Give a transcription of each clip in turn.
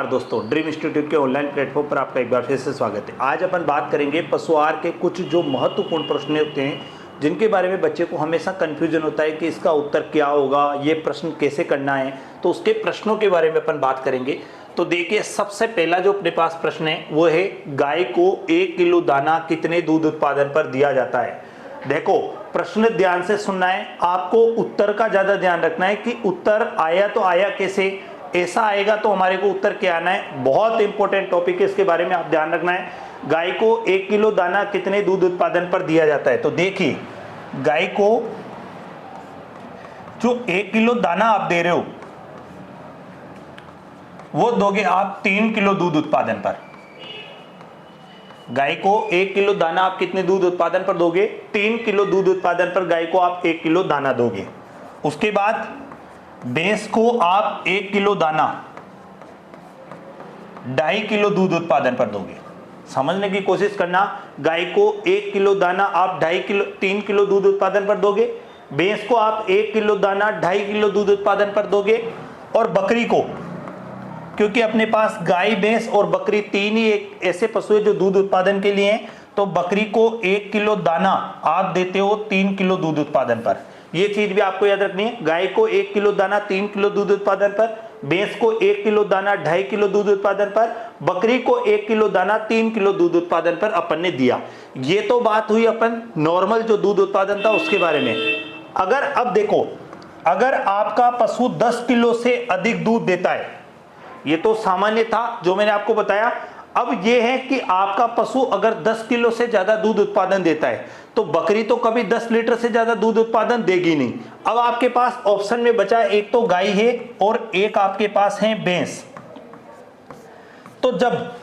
दोस्तों, dream institute के online platform पर आपका एक बार फिर से स्वागत है। आज अपन बात करेंगे पशु आहार के कुछ जो महत्वपूर्ण प्रश्न होते हैं जिनके बारे में बच्चे को हमेशा कन्फ्यूजन होता है कि इसका उत्तर क्या होगा, ये प्रश्न कैसे करना है। तो उसके प्रश्नों के बारे में अपन बात करेंगे। तो देखिए, सबसे पहला जो अपने पास प्रश्न है वो है, गाय को 1 किलो दाना कितने दूध उत्पादन पर दिया जाता है। देखो, प्रश्न ध्यान से सुनना है, आपको उत्तर का ज्यादा ध्यान रखना है कि उत्तर आया तो आया कैसे, ऐसा आएगा तो हमारे को उत्तर क्या आना है। बहुत इंपॉर्टेंट टॉपिक है, इसके बारे में आप ध्यान रखना है। गाय को 1 किलो दाना कितने दूध उत्पादन पर दिया जाता है। तो देखिए, गाय को जो 1 किलो दाना आप दे रहे हो वो दोगे आप 3 किलो दूध उत्पादन पर। गाय को 1 किलो दाना आप कितने दूध उत्पादन पर दोगे, 3 किलो दूध उत्पादन पर गाय को आप 1 किलो दाना दोगे। उसके बाद भैंस को आप 1 किलो दाना 2.5 किलो दूध उत्पादन पर दोगे। समझने की कोशिश करना, गाय को 1 किलो दाना आप 3 किलो दूध उत्पादन पर दोगे, भैंस को आप 1 किलो दाना 2.5 किलो दूध उत्पादन पर दोगे। और बकरी को, क्योंकि अपने पास गाय, भैंस और बकरी तीन ही एक ऐसे पशु है जो दूध उत्पादन के लिए हैं, तो बकरी को 1 किलो दाना आप देते हो 3 किलो दूध उत्पादन पर। ये चीज भी आपको याद रखनी है। गाय को 1 किलो दाना 3 किलो दूध उत्पादन पर, भैंस को 1 किलो दाना 2.5 किलो दूध उत्पादन पर, बकरी को 1 किलो दाना 3 किलो दूध उत्पादन पर अपन ने दिया। ये तो बात हुई अपन नॉर्मल जो दूध उत्पादन था उसके बारे में। अगर अब देखो, अगर आपका पशु 10 किलो से अधिक दूध देता है, ये तो सामान्य था जो मैंने आपको बताया। अब ये है कि आपका पशु अगर 10 किलो से ज्यादा दूध उत्पादन देता है तो बकरी तो कभी 10 लीटर से ज्यादा दूध उत्पादन देगी नहीं। अब आपके पास ऑप्शन में बचा, एक तो गाय है और एक आपके पास है भैंस। तो जब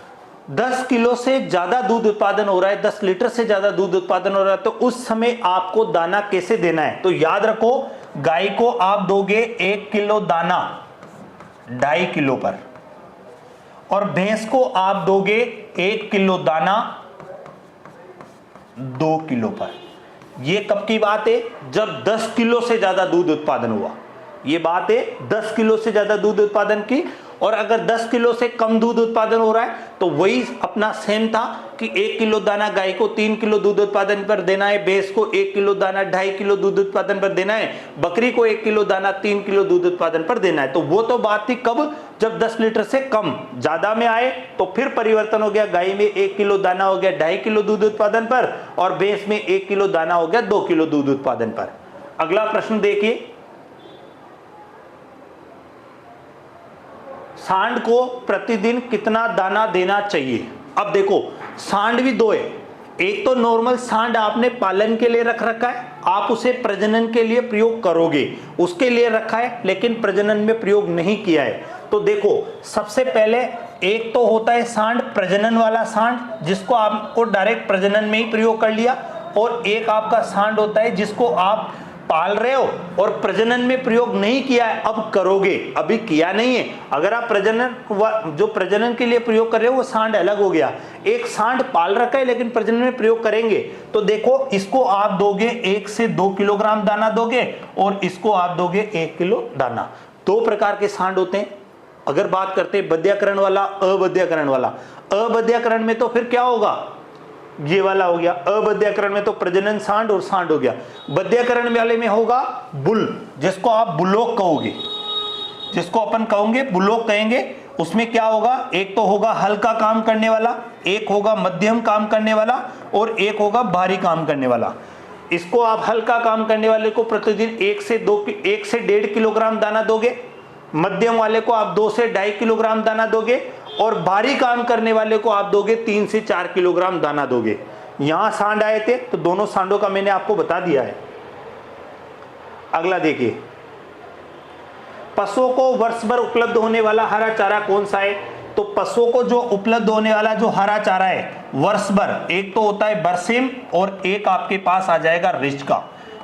10 किलो से ज्यादा दूध उत्पादन हो रहा है, 10 लीटर से ज्यादा दूध उत्पादन हो रहा है, तो उस समय आपको दाना कैसे देना है। तो याद रखो, गाय को आप दोगे 1 किलो दाना 2.5 किलो पर, और भैंस को आप दोगे 1 किलो दाना 2 किलो पर। यह कब की बात है, जब 10 किलो से ज्यादा दूध उत्पादन हुआ। यह बात है 10 किलो से ज्यादा दूध उत्पादन की। और अगर 10 किलो से कम दूध उत्पादन हो रहा है तो वही अपना सेम था कि 1 किलो दाना गाय को 3 किलो दूध उत्पादन पर देना है, भैंस को 1 किलो दाना 2.5 किलो दूध उत्पादन पर देना है, बकरी को 1 किलो दाना 3 किलो दूध उत्पादन पर देना है। तो वो तो बात थी कब, जब 10 लीटर से कम। ज्यादा में आए तो फिर परिवर्तन हो गया, गाय में 1 किलो दाना हो गया 2.5 किलो दूध उत्पादन पर, और भैंस में 1 किलो दाना हो गया 2 किलो दूध उत्पादन पर। अगला प्रश्न देखिए, सांड को प्रतिदिन कितना दाना देना चाहिए। अब देखो, सांड भी दो है। एक तो नॉर्मल सांड आपने पालन के लिए रख रखा है, आप उसे प्रजनन के लिए प्रयोग करोगे, उसके लिए रखा है, लेकिन प्रजनन में प्रयोग नहीं किया है। तो देखो, सबसे पहले एक तो होता है सांड प्रजनन वाला सांड, जिसको आपको डायरेक्ट प्रजनन में ही प्रयोग कर लिया, और एक आपका सांड होता है जिसको आप पाल रहे हो और प्रजनन में प्रयोग नहीं किया है, अब करोगे, अभी किया नहीं है। अगर आप जो प्रजनन के लिए प्रयोग कर रहे हो वो सांड अलग हो गया। एक सांड पाल रखा है लेकिन प्रजनन में प्रयोग करेंगे, तो देखो इसको आप दोगे 1 से 2 किलोग्राम दाना दोगे, और इसको आप दोगे 1 किलो दाना। 2 प्रकार के सांड होते हैं। अगर बात करते हैं बध्यकरण वाला, अबध्यकरण वाला। अबध्यकरण में तो फिर क्या होगा, ये वाला हो गया। अबध्यकरण में तो प्रजनन सांड और सांड हो गया। बध्यकरण वाले में होगा बुल, जिसको आप बुलोक कहोगे, जिसको अपन कहोगे बुलोक कहेंगे। उसमें क्या होगा, एक तो होगा हल्का काम करने वाला, एक होगा मध्यम काम करने वाला, और एक होगा भारी काम करने वाला। इसको आप हल्का काम करने वाले को प्रतिदिन 1 से 1.5 किलोग्राम दाना दोगे, मध्यम वाले को आप 2 से 2.5 किलोग्राम दाना दोगे, और भारी काम करने वाले को आप दोगे 3 से 4 किलोग्राम दाना दोगे। यहां सांड आए थे तो दोनों सांडों का मैंने आपको बता दिया है। अगला देखिए, पशुओं को वर्ष भर उपलब्ध होने वाला हरा चारा कौन सा है। तो पशुओं को जो उपलब्ध होने वाला जो हरा चारा है वर्ष भर, एक तो होता है बरसिम और एक आपके पास आ जाएगा रिच का।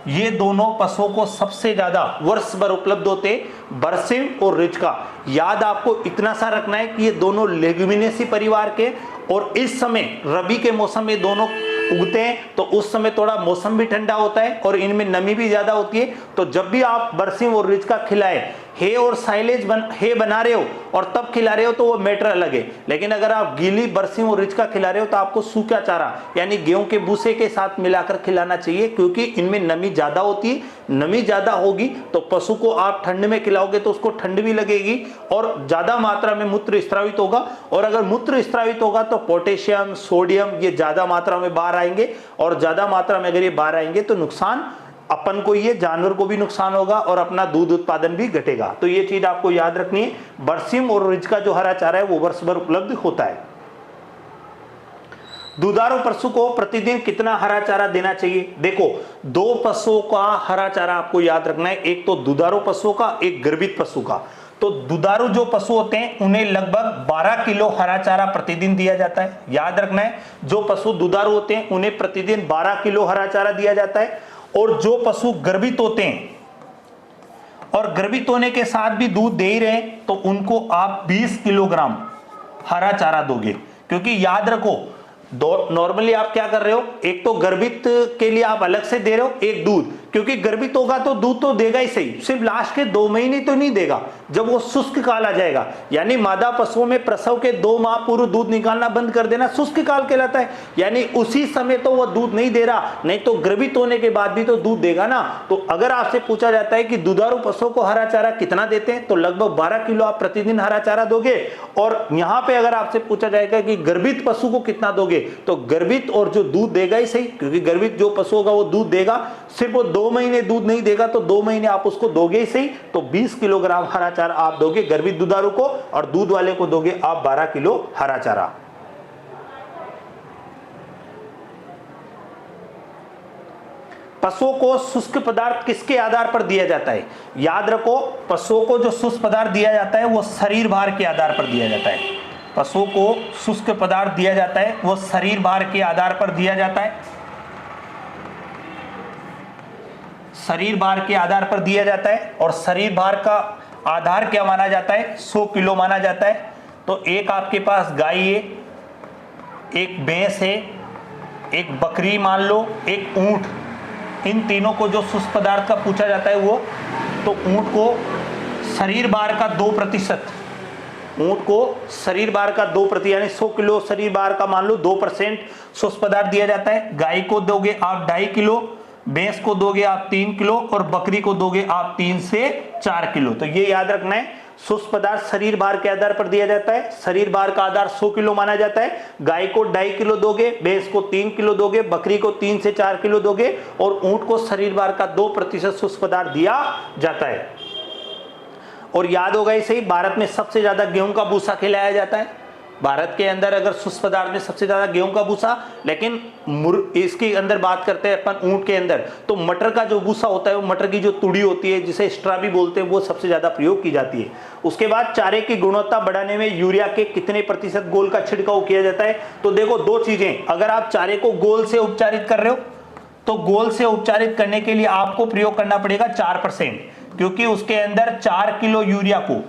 ये दोनों पशुओं को सबसे ज्यादा वर्ष भर उपलब्ध होते, बरसिम और रिच का। याद आपको इतना सा रखना है कि ये दोनों लेग्यूमिनेसी परिवार के, और इस समय रबी के मौसम में दोनों उगते हैं, तो उस समय थोड़ा मौसम भी ठंडा होता है और इनमें नमी भी ज्यादा होती है। तो जब भी आप बरसिम और रिच का खिलाएं, हे और साइलेज हे बना रहे हो और तब खिला रहे हो तो वो मैटर अलग है, लेकिन अगर आप गीली बरसीम और रिच का खिला रहे हो तो आपको सूखा चारा यानी गेहूं के भूसे के साथ मिलाकर खिलाना चाहिए, क्योंकि इनमें नमी ज्यादा होती है। नमी ज्यादा होगी तो पशु को आप ठंड में खिलाओगे तो उसको ठंड भी लगेगी और ज्यादा मात्रा में मूत्र स्त्रावित होगा, और अगर मूत्र स्त्रावित होगा तो पोटेशियम सोडियम ये ज्यादा मात्रा में बाहर आएंगे, और ज्यादा मात्रा में अगर ये बाहर आएंगे तो नुकसान अपन को, ये जानवर को भी नुकसान होगा और अपना दूध उत्पादन भी घटेगा। तो ये चीज आपको याद रखनी है। बरसीम और रिच का जो हरा चारा है वो वर्ष भर उपलब्ध होता है। दुधारू पशु को प्रतिदिन कितना हरा चारा देना चाहिए? देखो, दो पशुओं का हरा चारा आपको याद रखना है, एक तो दुधारू पशुओं का, एक गर्भित पशु का। तो दुधारू जो पशु होते हैं उन्हें लगभग 12 किलो हरा चारा प्रतिदिन दिया जाता है। याद रखना है, जो पशु दुधारू होते हैं उन्हें प्रतिदिन 12 किलो हरा चारा दिया जाता है, और जो पशु गर्भित होते हैं और गर्भित होने के साथ भी दूध दे ही रहे तो उनको आप 20 किलोग्राम हरा चारा दोगे। क्योंकि याद रखो, नॉर्मली आप क्या कर रहे हो, एक तो गर्भित के लिए आप अलग से दे रहे हो, एक दूध, क्योंकि गर्भित होगा तो दूध तो देगा ही सही, सिर्फ लास्ट के 2 महीने तो नहीं देगा, जब वो शुष्क काल आ जाएगा, यानी मादा पशुओं में प्रसव के 2 माह पूर्व दूध निकालना बंद कर देना शुष्क काल कहलाता है, यानी उसी समय तो वो दूध नहीं दे रहा, नहीं तो गर्भित होने के बाद भी तो दूध देगा ना। तो अगर आपसे पूछा जाता है कि दुधारू पशुओं को हरा चारा कितना देते हैं, तो लगभग 12 किलो आप प्रतिदिन हरा चारा दोगे। और यहां पे अगर आपसे पूछा जाएगा कि गर्भित पशु को कितना दोगे, तो गर्भित और जो दूध देगा ही सही, क्योंकि गर्भित जो पशु होगा वो दूध देगा, सिर्फ वो 2 महीने दूध नहीं देगा तो 2 महीने आप उसको दोगे ही सही। तो 20 किलोग्राम हरा चारा आप दोगे गर्भित दुधारू को, और दूध वाले को दोगे आप 12 किलो हरा चारा। पशुओं को शुष्क पदार्थ किसके आधार पर दिया जाता है? याद रखो, पशुओं को जो शुष्क पदार्थ दिया जाता है वो शरीर भार के आधार पर दिया जाता है। पशुओं को शुष्क पदार्थ दिया जाता है वो शरीर भार के आधार पर दिया जाता है, शरीर भार के आधार पर दिया जाता है। और शरीर भार का आधार क्या माना जाता है? 100 किलो माना जाता है। तो एक आपके पास गाय है, एक भैंस है, एक बकरी मान लो, एक ऊंट, इन तीनों को जो शुष्क पदार्थ का पूछा जाता है वो, तो ऊंट को शरीर भार का 2%, ऊंट को शरीर भार का 2% यानी 100 किलो शरीर भार का मान लो 2% शुष्क पदार्थ दिया जाता है। गाय को दोगे आप 2.5 किलो, भैंस को दोगे आप 3 किलो, और बकरी को दोगे आप 3 से 4 किलो। तो ये याद रखना है, शुष्क पदार्थ शरीर भार के आधार पर दिया जाता है। शरीर भार का आधार 100 किलो माना जाता है। गाय को 2.5 किलो दोगे, भैंस को 3 किलो दोगे, बकरी को 3 से 4 किलो दोगे, और ऊंट को शरीर भार का 2% शुष्क पदार्थ दिया जाता है। और याद होगा इसे ही, भारत में सबसे ज्यादा गेहूं का भूसा खिलाया जाता है। भारत के अंदर अगर शुष्क पदार्थ में सबसे ज्यादा गेहूं का भूसा, लेकिन इसके अंदर बात करते हैं अपन ऊंट के अंदर, तो मटर का जो भूसा होता है, वो मटर की जो तुड़ी होती है जिसे स्ट्रा भी बोलते हैं, वो सबसे ज्यादा प्रयोग की जाती है। उसके बाद चारे की गुणवत्ता बढ़ाने में यूरिया के कितने प्रतिशत घोल का छिड़काव किया जाता है? तो देखो, 2 चीजें, अगर आप चारे को घोल से उपचारित कर रहे हो तो घोल से उपचारित करने के लिए आपको प्रयोग करना पड़ेगा 4%, क्योंकि उसके अंदर 4 किलो यूरिया को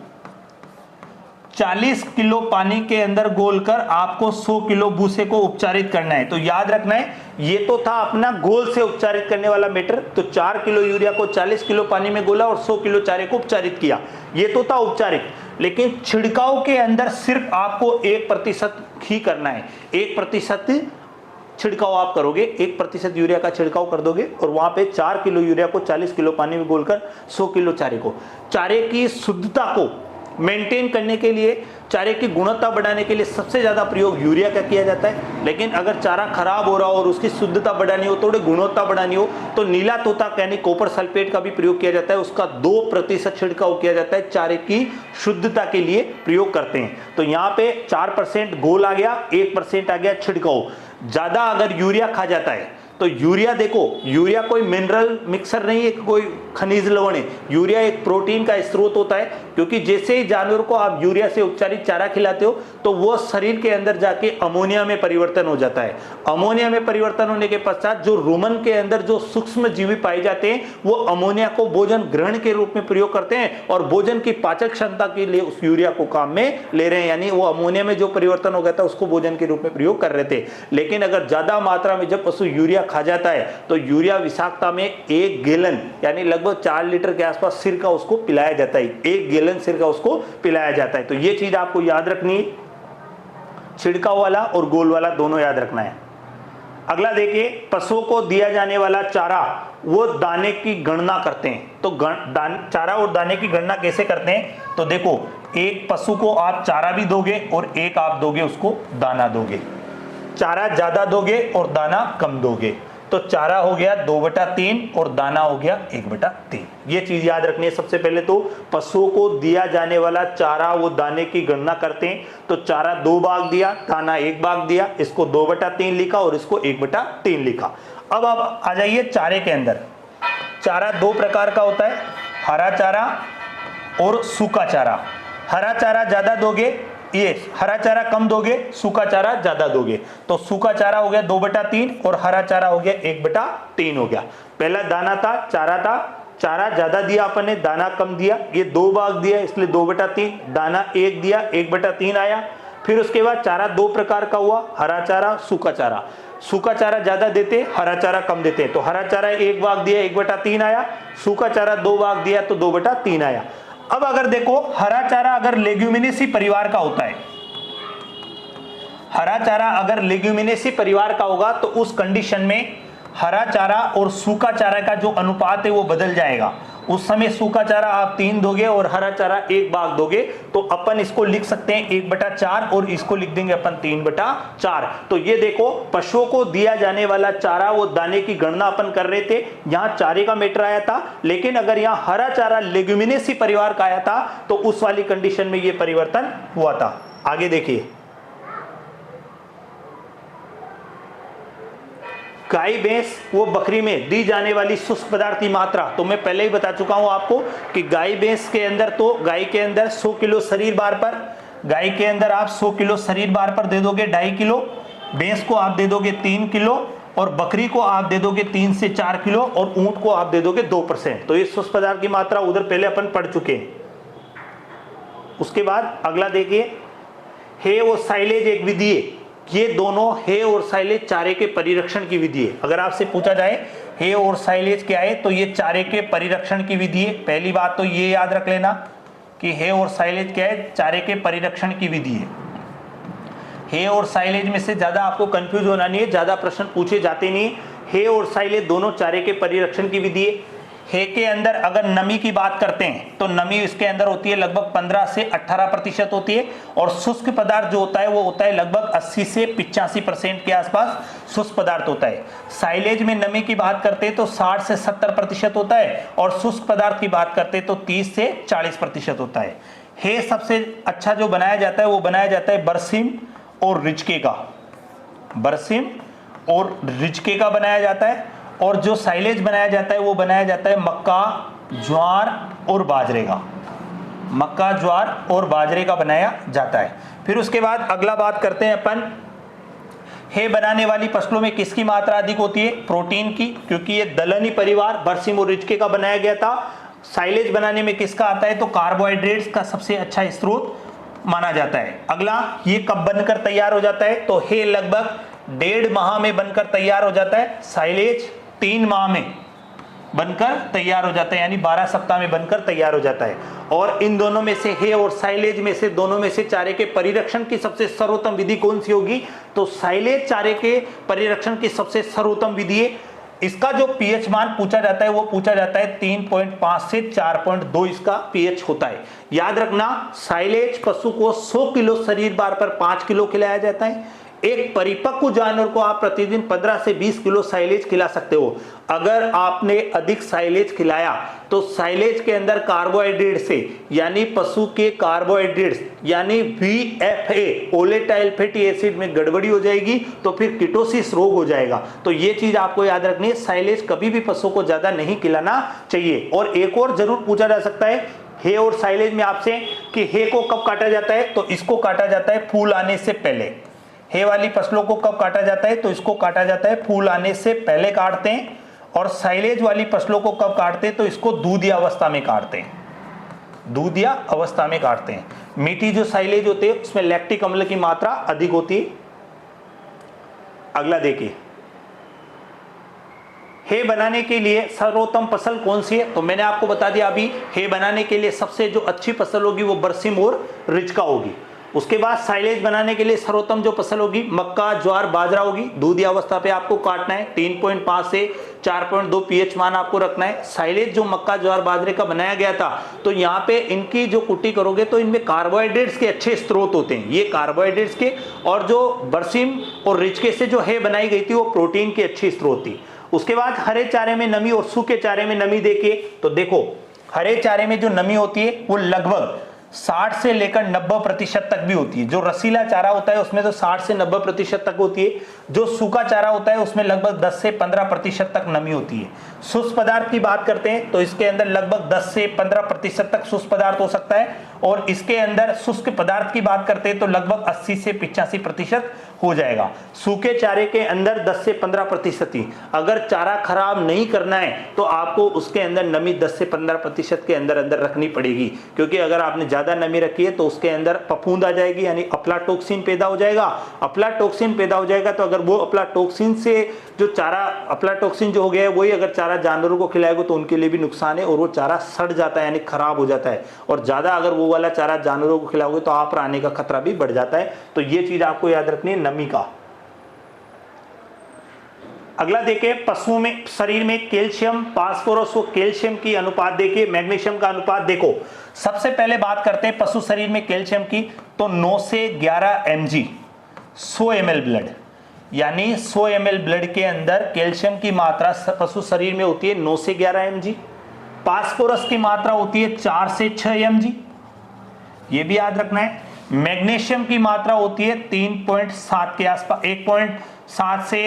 40 किलो पानी के अंदर घोलकर आपको 100 किलो भूसे को उपचारित करना है। तो याद रखना है, ये तो था अपना घोल से उपचारित करने वाला मैटर। तो 4 किलो यूरिया को 40 किलो पानी में घोला और 100 किलो चारे को उपचारित किया, ये तो था उपचारित। लेकिन छिड़काव के अंदर सिर्फ आपको 1% ही करना है, 1% छिड़काव आप करोगे, 1% यूरिया का छिड़काव कर दोगे, और वहां पे 4 किलो यूरिया को 40 किलो पानी में घोलकर 100 किलो चारे को, चारे की शुद्धता को मेंटेन करने के लिए, चारे की गुणवत्ता बढ़ाने के लिए सबसे ज्यादा प्रयोग यूरिया का किया जाता है। लेकिन अगर चारा खराब हो रहा हो और उसकी शुद्धता बढ़ानी हो, थोड़ी गुणवत्ता बढ़ानी हो, तो नीला तोता यानी कॉपर सल्फेट का भी प्रयोग किया जाता है, उसका 2% छिड़काव किया जाता है, चारे की शुद्धता के लिए प्रयोग करते हैं। तो यहाँ पे 4% घोल आ गया, 1% आ गया छिड़काव। ज्यादा अगर यूरिया खा जाता है तो यूरिया, देखो यूरिया कोई मिनरल मिक्सर नहीं है, कोई खनिज लवण है, यूरिया एक प्रोटीन का स्रोत होता है। क्योंकि जैसे ही जानवर को आप यूरिया से उपचारित चारा खिलाते हो तो वो शरीर के अंदर जाके अमोनिया में परिवर्तन हो जाता है। अमोनिया में परिवर्तन होने के पश्चात जो रुमन के अंदर जो सूक्ष्म जीवी पाए जाते हैं वो अमोनिया को भोजन ग्रहण के रूप में प्रयोग करते हैं और भोजन की पाचक क्षमता के लिए उस यूरिया को काम में ले रहे हैं, यानी वो अमोनिया में जो परिवर्तन हो गया था उसको भोजन के रूप में प्रयोग कर रहे थे। लेकिन अगर ज्यादा मात्रा में जब पशु यूरिया खा जाता है तो यूरिया विषाक्तता में 1 गैलन यानी लगभग 4 लीटर के आसपास सिरका उसको पिलाया जाता है, 1 गैलन सिरका उसको पिलाया जाता है। तो ये चीज आपको याद रखनी है, छिड़काव वाला और गोल वाला दोनों याद रखना है। अगला देखिए, पशुओं को दिया जाने वाला चारा वो दाने की गणना करते हैं। तो चारा और दाने की गणना कैसे करते हैं? तो देखो, एक पशु को आप चारा भी दोगे और एक आप दोगे उसको दाना दोगे। चारा ज्यादा दोगे और दाना कम दोगे, तो चारा हो गया 2/3 और दाना हो गया 1/3। ये चीज याद रखनी है। सबसे पहले तो पशुओं को दिया जाने वाला चारा वो दाने की गणना करते हैं। तो चारा 2 भाग दिया, दाना 1 भाग दिया, इसको 2/3 लिखा और इसको 1/3 लिखा। अब आप आ जाइए चारे के अंदर। चारा 2 प्रकार का होता है, हरा चारा और सूखा चारा। हरा चारा ज्यादा दोगे, ये हरा चारा कम दोगे, सूखा चारा ज्यादा दोगे। तो सूखा चारा हो गया 2/3 और हरा चारा हो गया 1/3 हो गया। पहला दाना था, चारा था, चारा ज्यादा दिया अपन ने, दाना कम दिया, ये 2 भाग दिया इसलिए 2/3, दाना 1 दिया 1/3 आया। फिर उसके बाद चारा 2 प्रकार का हुआ, हरा चारा, सूखा चारा। सूखा चारा ज्यादा देते, हरा चारा कम देते, तो हरा चारा 1 भाग दिया 1/3 आया, सूखा चारा 2 भाग दिया तो 2/3 आया। अब अगर देखो, हरा चारा अगर लेग्यूमिनेसी परिवार का होता है, हरा चारा अगर लेग्यूमिनेसी परिवार का होगा तो उस कंडीशन में हरा चारा और सूखा चारा का जो अनुपात है वो बदल जाएगा। उस समय सूखा चारा आप 3 दोगे और हरा चारा 1 भाग दोगे, तो अपन इसको लिख सकते हैं 1/4 और इसको लिख देंगे अपन 3/4। तो ये देखो, पशुओं को दिया जाने वाला चारा वो दाने की गणना अपन कर रहे थे, यहाँ चारे का मैटर आया था। लेकिन अगर यहाँ हरा चारा लेग्यूमिनेसी परिवार का आया था तो उस वाली कंडीशन में ये परिवर्तन हुआ था। आगे देखिए, गाय भैंस वो बकरी में दी जाने वाली शुष्क पदार्थ की मात्रा, तो मैं पहले ही बता चुका हूं आपको कि गाय भैंस के अंदर, तो गाय के अंदर 100 किलो शरीर भार पर, गाय के अंदर आप 100 किलो शरीर भार पर दे दोगे 2.5 किलो, भैंस को आप दे दोगे 3 किलो और बकरी को आप दे दोगे 3 से 4 किलो और ऊंट को आप दे दोगे 2%। तो ये शुष्क पदार्थ की मात्रा उधर पहले अपन पढ़ चुके हैं। उसके बाद अगला देखिए, हे वो साइलेज एक विधि है। ये दोनों हे और साइलेज चारे के परिरक्षण की विधि है। अगर आपसे पूछा जाए हे और साइलेज क्या है, तो ये चारे के परिरक्षण की विधि है। पहली बात तो ये याद रख लेना कि हे और साइलेज क्या है, चारे के परिरक्षण की विधि है। हे और साइलेज में से ज्यादा आपको कंफ्यूज होना नहीं है, ज्यादा प्रश्न पूछे जाते नहीं। हे और साइलेज दोनों चारे के परिरक्षण की विधि है। हे के अंदर अगर नमी की बात करते हैं तो नमी इसके अंदर होती है लगभग 15 से 18% होती है, और शुष्क पदार्थ जो होता है वो होता है लगभग 80 से 85% के आसपास शुष्क पदार्थ होता है। साइलेज में नमी की बात करते हैं तो 60 से 70% होता है, और शुष्क पदार्थ की बात करते हैं तो 30 से 40% होता है। हे सबसे अच्छा जो बनाया जाता है वो बनाया जाता है बरसीम और रिचके का, बरसीम और रिचके का बनाया जाता है। और जो साइलेज बनाया जाता है वो बनाया जाता है मक्का, ज्वार और बाजरे का, मक्का, ज्वार और बाजरे का बनाया जाता है। फिर उसके बाद अगला बात करते हैं अपन, हे बनाने वाली फसलों में किसकी मात्रा अधिक होती है? प्रोटीन की, क्योंकि ये दलहनी परिवार बरसीम और रिचके का बनाया गया था। साइलेज बनाने में किसका आता है? तो कार्बोहाइड्रेट्स का सबसे अच्छा स्रोत माना जाता है। अगला, ये कब बनकर तैयार हो जाता है? तो हे लगभग 1.5 माह में बनकर तैयार हो जाता है। साइलेज 3 माह में बनकर तैयार हो जाता है, यानी 12 सप्ताह में बनकर तैयार हो जाता है। और इन दोनों में से, हे और साइलेज में से, दोनों में से चारे के परिरक्षण की सबसे सर्वोत्तम विधि कौन सी होगी? तो साइलेज चारे के परिरक्षण की सबसे सर्वोत्तम विधि है। इसका जो पीएच मान पूछा जाता है वो पूछा जाता है 3.5 से 4.2 इसका पीएच होता है। याद रखना, साइलेज पशु को 100 किलो शरीर भार पर 5 किलो खिलाया जाता है। एक परिपक्व जानवर को आप प्रतिदिन 15 से 20 किलो साइलेज खिला सकते हो। अगर आपने अधिक साइलेज खिलाया तो साइलेज के अंदर कार्बोहाइड्रेट से, यानी पशु के कार्बोहाइड्रेट्स यानी VFA वोलेटाइल फैटी एसिड में गड़बड़ी हो जाएगी, तो फिर कीटोसिस रोग हो जाएगा। तो ये चीज आपको याद रखनी है, साइलेज कभी भी पशु को ज्यादा नहीं खिलाना चाहिए। और एक और जरूर पूछा जा सकता है हे और साइलेज में आपसे कि हे को कब काटा जाता है? तो इसको काटा जाता है फूल आने से पहले। हे वाली फसलों को कब काटा जाता है? तो इसको काटा जाता है फूल आने से पहले काटते हैं। और साइलेज वाली फसलों को कब काटते हैं? तो इसको दूधिया अवस्था में काटते हैं, दूधिया अवस्था में काटते हैं। मीठी जो साइलेज होते हैं उसमें लैक्टिक अम्ल की मात्रा अधिक होती है। अगला देखिए, हे बनाने के लिए सर्वोत्तम फसल कौन सी है? तो मैंने आपको बता दिया अभी, हे बनाने के लिए सबसे जो अच्छी फसल होगी वो बरसिम और रिचका होगी। उसके बाद साइलेज बनाने के लिए सर्वोत्तम जो फसल होगी मक्का, ज्वार, बाजरा होगी। दूधी अवस्था पे आपको काटना है, 3.5 से 4.2 पीएच मान आपको रखना है। साइलेज जो मक्का, ज्वार, बाजरे का बनाया गया था, तो यहाँ पे इनकी जो कुटी करोगे तो इनमें कार्बोहाइड्रेट्स के अच्छे स्रोत होते हैं, ये कार्बोहाइड्रेट्स के। और जो बरसिम और रिचके से जो है बनाई गई थी वो प्रोटीन की अच्छी स्रोत थी। उसके बाद हरे चारे में नमी और सूखे चारे में नमी देखिए, तो देखो हरे चारे में जो नमी होती है वो लगभग 60 से लेकर 90% तक भी होती है। जो रसीला चारा होता है उसमें तो 60 से 90% तक होती है। जो सूखा चारा होता है उसमें लगभग 10 से 15% तक नमी होती है। शुष्क पदार्थ की बात करते हैं तो इसके अंदर लगभग 10 से 15% तक शुष्क पदार्थ हो सकता है, और इसके अंदर शुष्क पदार्थ की बात करते हैं तो लगभग 80 से 85% हो जाएगा। सूखे चारे के अंदर 10 से 15% ही। अगर चारा खराब नहीं करना है तो आपको उसके अंदर नमी 10 से 15% के अंदर अंदर रखनी पड़ेगी, क्योंकि अगर आपने ज्यादा नमी रखी है तो उसके अंदर फफूंद आ जाएगी, यानी अफ्लाटोक्सिन पैदा हो जाएगा। अफ्लाटोक्सिन पैदा हो जाएगा तो अगर वो अफ्लाटोक्सिन से जो चारा, अफ्लाटोक्सिन जो हो गया है वही अगर चारा जानवरों को खिलाएगा तो उनके लिए भी नुकसान है, और वो चारा सड़ जाता है यानी खराब हो जाता है। और ज्यादा अगर वो वाला चारा जानवरों को खिलाओगे तो आप आने का खतरा भी बढ़ जाता है। तो ये चीज आपको याद रखनी है नमी का। अगला देखिए, पशुओं में शरीर में कैल्शियम, फास्फोरस और कैल्शियम की अनुपात देखिए, मैग्नीशियम का अनुपात देखो। सबसे पहले बात करते हैं पशु शरीर में कैल्शियम की, तो 9 से 11 mg 100 ml ब्लड, यानी 100 ml ब्लड के अंदर कैल्शियम की मात्रा पशु शरीर में होती है 9 से 11 mg। फास्फोरस की मात्रा होती है 4 से 6 mg, ये भी याद रखना है। मैग्नीशियम की मात्रा होती है 3.7 के आसपास, 1.7 से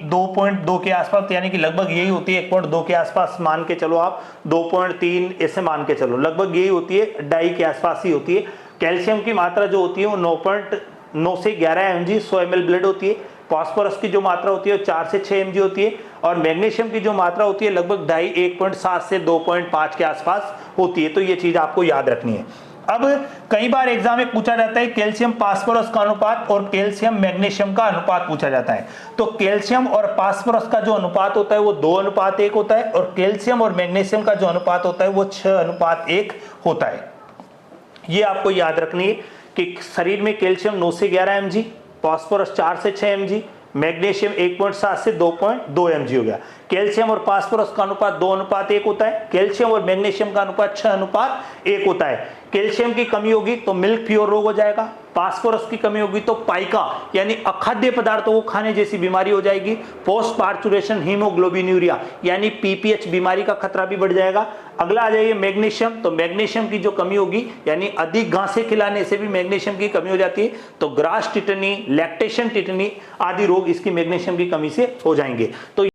2.2 के आसपास, यानी कि लगभग यही होती है 1.2 के आसपास मान के चलो आप, 2.3 ऐसे मान के चलो, लगभग यही होती है, 2.5 के आसपास ही होती है। कैल्शियम की मात्रा जो होती है वो 9 से 11 mg 100 ml ब्लड होती है। फास्फोरस की जो मात्रा होती है वो 4 से 6 mg होती है, और मैग्नीशियम की जो मात्रा होती है लगभग 1.7 से 2.5 के आसपास होती है। तो ये चीज आपको याद रखनी है। अब कई बार एग्जाम में पूछा जाता है कैल्शियम फास्फोरस का अनुपात और कैल्शियम मैग्नीशियम का अनुपात पूछा जाता है। तो कैल्शियम और फास्फोरस का जो अनुपात होता है वो 2:1 होता है, और कैल्शियम और मैग्नीशियम का जो अनुपात होता है वो 6:1 होता है। ये आपको याद रखनी है कि शरीर में कैल्शियम 9 से 11 mg, फास्फोरस 4 से 6 mg, मैग्नीशियम 1.7 से 2.2 mg हो गया। कैल्शियम और फास्फोरस का अनुपात 2:1 होता है, कैल्शियम और मैग्नीशियम का अनुपात 6:1 होता है। कैल्शियम की कमी होगी तो मिल्क फीवर रोग हो जाएगा, फास्फोरस की कमी होगी तो पाइका यानी अखाद्य पदार्थों को खाने जैसी बीमारी हो जाएगी, पोस्ट पार्चुरेशन हीमोग्लोबिनूरिया यानी पीपीएच बीमारी का खतरा भी बढ़ जाएगा। अगला आ जाइए मैग्नीशियम, तो मैग्नीशियम की जो कमी होगी यानी अधिक घासें खिलाने से भी मैग्नीशियम की कमी हो जाती है, तो ग्रास टिटनी, लैक्टेशन टिटनी आदि रोग इसकी मैग्नीशियम की कमी से हो जाएंगे। तो